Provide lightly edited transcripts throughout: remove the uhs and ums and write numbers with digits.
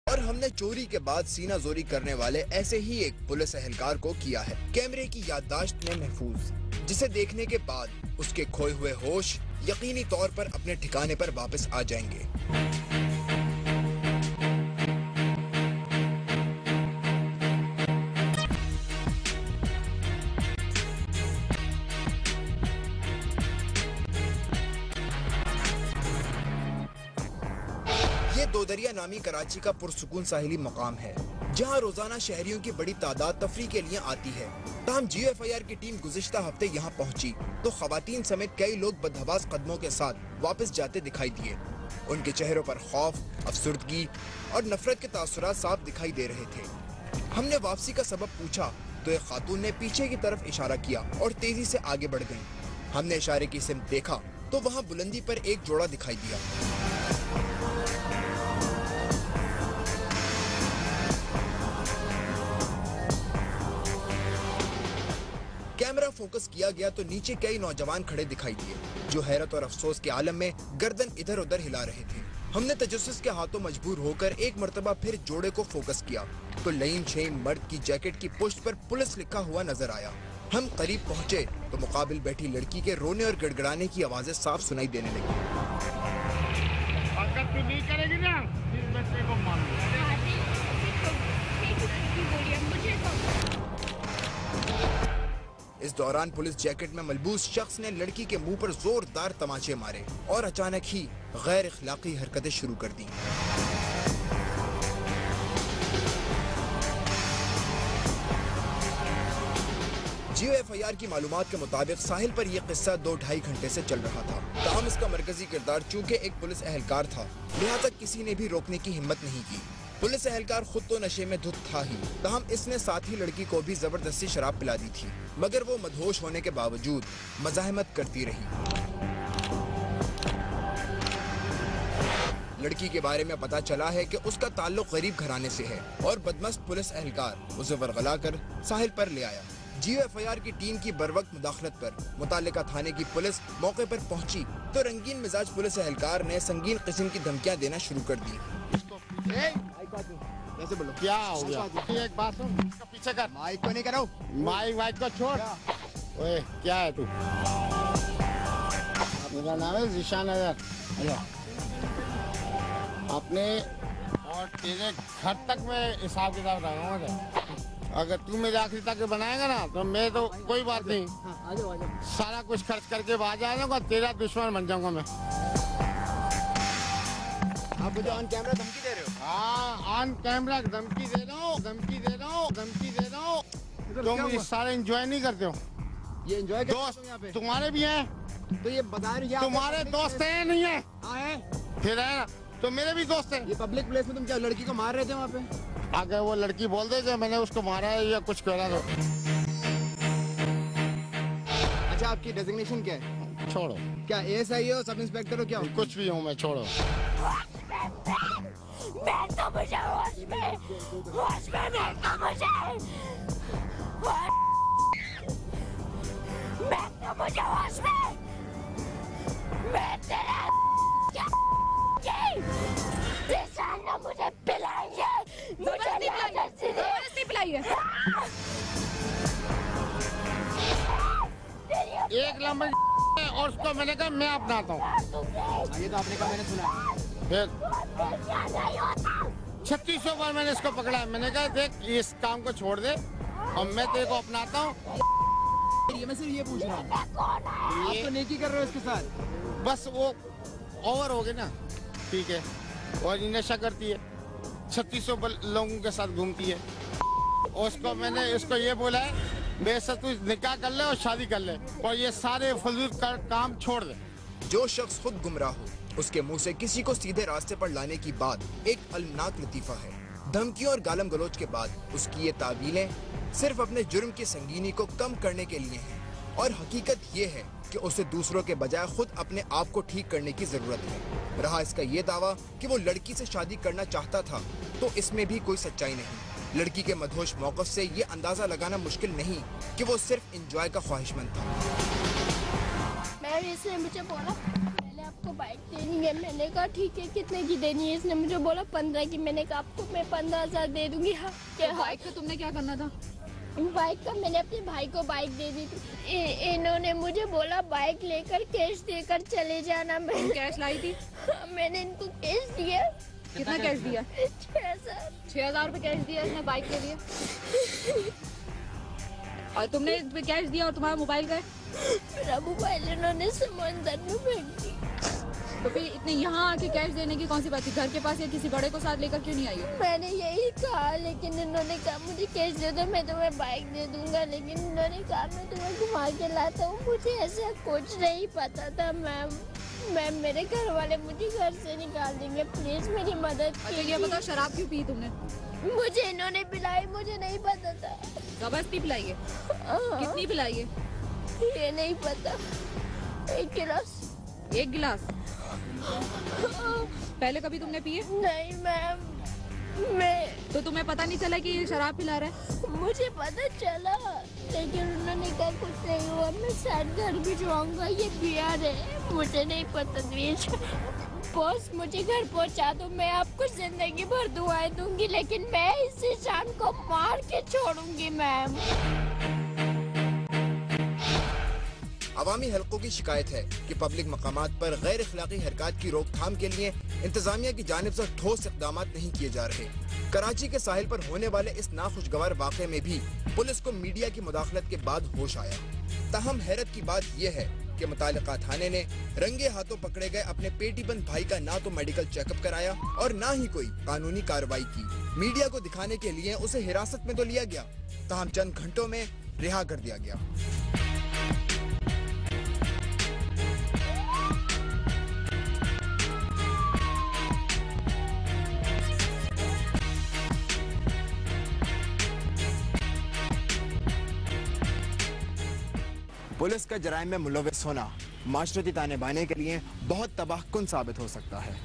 और हमने चोरी के बाद सीना जोरी करने वाले ऐसे ही एक पुलिस एहलकार को किया है कैमरे की याददाश्त में महफूज, जिसे देखने के बाद उसके खोए हुए होश यकीनी तौर पर अपने ठिकाने पर वापस आ जाएंगे। ये दोदरिया नामी कराची का पुरसुकून साहिली मकाम है, जहां रोजाना शहरियों की बड़ी तादाद तफरी के लिए आती है। ताहम GFIR की टीम गुज़िश्ता हफ्ते यहाँ पहुंची तो खवातीन समेत कई लोग बदहवास कदमों के साथ वापस जाते दिखाई दिए। उनके चेहरों पर खौफ, अफसुर्दगी और नफरत के तासुरात साफ दिखाई दे रहे थे। हमने वापसी का सबब पूछा तो एक खातून ने पीछे की तरफ इशारा किया और तेजी से आगे बढ़ गईं। हमने इशारे की सिमत देखा तो वहाँ बुलंदी पर एक जोड़ा दिखाई दिया। कैमरा फोकस किया गया तो नीचे कई नौजवान खड़े दिखाई दिए, जो हैरत और अफसोस के आलम में गर्दन इधर उधर हिला रहे थे। हमने तजस्सुस के हाथों मजबूर होकर एक मर्तबा फिर जोड़े को फोकस किया तो लईम शेम मर्द की जैकेट की पुष्ट पर पुलिस लिखा हुआ नजर आया। हम करीब पहुंचे तो मुकाबिल बैठी लड़की के रोने और गड़गड़ाने की आवाजें साफ सुनाई देने लगी। अगर तू नहीं करेगी ना, इस बच्चे को मार इस दौरान पुलिस जैकेट में मलबूस शख्स ने लड़की के मुंह पर जोरदार तमाचे मारे और अचानक ही गैर इखलाकी हरकतें शुरू कर दी। GFIR की मालूमात के मुताबिक साहिल पर यह किस्सा 2-2.5 घंटे से चल रहा था। ताहम इसका मरकजी किरदार चूंकि एक पुलिस एहलकार था, लिहाजा किसी ने भी रोकने की हिम्मत नहीं की। पुलिस एहलकार खुद तो नशे में धुत था ही, ताहम इसने साथ ही लड़की को भी जबरदस्ती शराब पिला दी थी, मगर वो मदहोश होने के बावजूद मज़ाहमत करती रही। लड़की के बारे में पता चला है कि उसका ताल्लुक गरीब घराने से है और बदमस्त पुलिस एहलकार उसे वरगला कर साहिल पर ले आया। GFIR की टीम की बरवक्त मुदाखलत पर मुतालिका थाने की पुलिस मौके पर पहुंची तो रंगीन मिजाज पुलिस एहलकार ने संगीन किस्म की धमकियां देना शुरू कर दी। कैसे बोलो? क्या हो गया? एक बात सुन, इसका पीछे कर। माइक को नहीं करो। माइक को छोड़। ओए, क्या है तू? मेरा नाम है ज़ीशान अज़हर। अपने और तेरे घर तक मैं हिसाब किताब रखूंगा। अगर तू मेरे आखिरी तक बनाएगा ना तो मैं तो कोई बात नहीं, सारा कुछ खर्च करके आ जाएगा, तेरा दुश्मन बन जाऊंगा मैं। आप मुझे ऑन कैमरा धमकी दे रहे हो? हाँ, ऑन कैमरा धमकी दे रहा हूँ। तुम ये सारे एंजॉय नहीं करते हो? ये एंजॉय दोस्त यहाँ पे तुम्हारे भी हैं तो ये बता रहे तुम्हारे दोस्त हैं नहीं है? फिर है ना, तो मेरे भी दोस्त हैं। ये पब्लिक प्लेस में तुम क्या लड़की को मार रहे थे वहाँ पे? अगर वो लड़की बोल दे कि मैंने उसको मारा है या कुछ करा तो। अच्छा, आपकी डेजिग्नेशन क्या है? छोड़ो। क्या ASI हो, सब इंस्पेक्टर हो, क्या हो? कुछ भी हूँ मैं, छोड़ो। मैं तो मुझे होश में मैं तो मुझे होश में मैं तेरा मुझे पिलाइए, मुझे पिलाइए। एक लंबा और उसको मैंने कहा मैं अपनाता हूँ। ये तो आपने कहा, मैंने सुना। फिर 3600 बार मैंने इसको पकड़ा है। मैंने कहा देख, इस काम को छोड़ दे और मैं तेरे को अपनाता हूँ। मैं सिर्फ ये पूछ रहा हूँ, आप तो नेकी कर रहे हो इसके साथ? बस वो ओवर हो गए ना, ठीक है। और ये नशा करती है, 3600 लोगों के साथ घूमती है। और उसको मैंने इसको ये बोला है मेरे से तू निकाह कर ले और शादी कर ले और ये सारे फजूल काम छोड़ दे। जो शख्स खुद गुमराह हो, उसके मुंह से किसी को सीधे रास्ते पर लाने की बात एक अलमनाक लतीफा है। धमकियों और गालम गलोच के बाद उसकी ये तावीलें सिर्फ अपने जुर्म की संगीनी को कम करने के लिए हैं, और हकीकत ये है कि उसे दूसरों के बजाय खुद अपने आप को ठीक करने की जरूरत है। रहा इसका ये दावा कि वो लड़की से शादी करना चाहता था, तो इसमें भी कोई सच्चाई नहीं। लड़की के मदहोश मौकफ से ये अंदाजा लगाना मुश्किल नहीं कि वो सिर्फ इंजॉय का ख्वाहिशमंद था। मैंने इसने मुझे बोला पहले आप आपको बाइक देनी है। मैंने कहा ठीक है, कितने की देनी है? इसने मुझे बोला 15 की। मैंने कहा आपको मैं 15,000 दे दूंगी। हाँ क्या? बाइक का तुमने क्या करना था? बाइक का मैंने अपने भाई को बाइक दे दी थी। इन्होंने मुझे बोला बाइक लेकर कैश देकर चले जाना। मैं कैश लाई थी? मैंने इनको कैश दिया। कितना कैश दिया? 6,000। 6,000 रुपए कैश दिया इसने बाइक के लिए। और तुमने इस पे कैश दिया और तुम्हारा मोबाइल गए? मेरा मोबाइल इन्होंने समंदर में फेंक दी। तो फिर इतने यहाँ आके कैश देने की कौन सी बात थी? घर के पास या किसी बड़े को साथ लेकर क्यों नहीं आई हो? मैंने यही कहा, लेकिन इन्होंने कहा मुझे कैश दे दो, मैं तुम्हें बाइक दे दूंगा। लेकिन इन्होंने कहा मैं तुम्हें घुमा के लाता हूँ। मुझे ऐसा कुछ नहीं पता था मैम। मेरे घर वाले मुझे घर से निकाल देंगे, प्लीज मेरी मदद अच्छा ये बताओ, शराब क्यों पी तुमने? मुझे इन्होंने पिलाई, मुझे नहीं पता था। जबरदस्ती पिलाई है? हाँ, कितनी पिलाई है? ये नहीं पता। 1 गिलास। 1 गिलास? पहले कभी तुमने पिए? नहीं मैम। तो तुम्हें पता नहीं चला कि ये शराब पिला रहा है? मुझे पता चला, लेकिन उन्होंने कहा कुछ नहीं हुआ, मैं शायद घर भी जाऊंगा, ये बिहार है, मुझे नहीं पता। बॉस मुझे घर पहुंचा दो, मैं आपको जिंदगी भर दुआएं दूंगी, लेकिन मैं इस इंसान को मार के छोड़ूंगी मैम। अवामी हलकों की शिकायत है कि पब्लिक मकामात पर गैर अखलाकी हरकत की रोकथाम के लिए इंतजामिया की जानिब से ठोस इक़दाम नहीं किए जा रहे। कराची के साहिल पर होने वाले इस नाखुशगवार वाक़े में भी पुलिस को मीडिया की मुदाखलत के बाद होश आया। ताहम हैरत की बात यह है कि मुतालिका थाने ने रंगे हाथों पकड़े गए अपने पेटीबंद भाई का ना तो मेडिकल चेकअप कराया और ना ही कोई कानूनी कार्रवाई की। मीडिया को दिखाने के लिए उसे हिरासत में तो लिया गया, ताहम चंद घंटों में रिहा कर दिया गया। पुलिस का जराइम में मुलविस होना माशरती ताने बाने के लिए बहुत तबाहकुन साबित हो सकता है,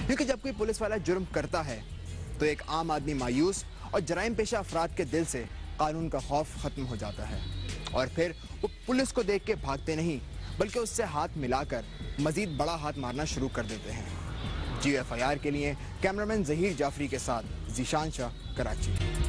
क्योंकि जब कोई पुलिस वाला जुर्म करता है तो एक आम आदमी मायूस और जराइम पेशा अफराद के दिल से कानून का खौफ खत्म हो जाता है और फिर वो पुलिस को देख के भागते नहीं बल्कि उससे हाथ मिलाकर मजीद बड़ा हाथ मारना शुरू कर देते हैं। GFIR के लिए कैमरामैन जहीर जाफरी के साथ जीशान शाह, कराची।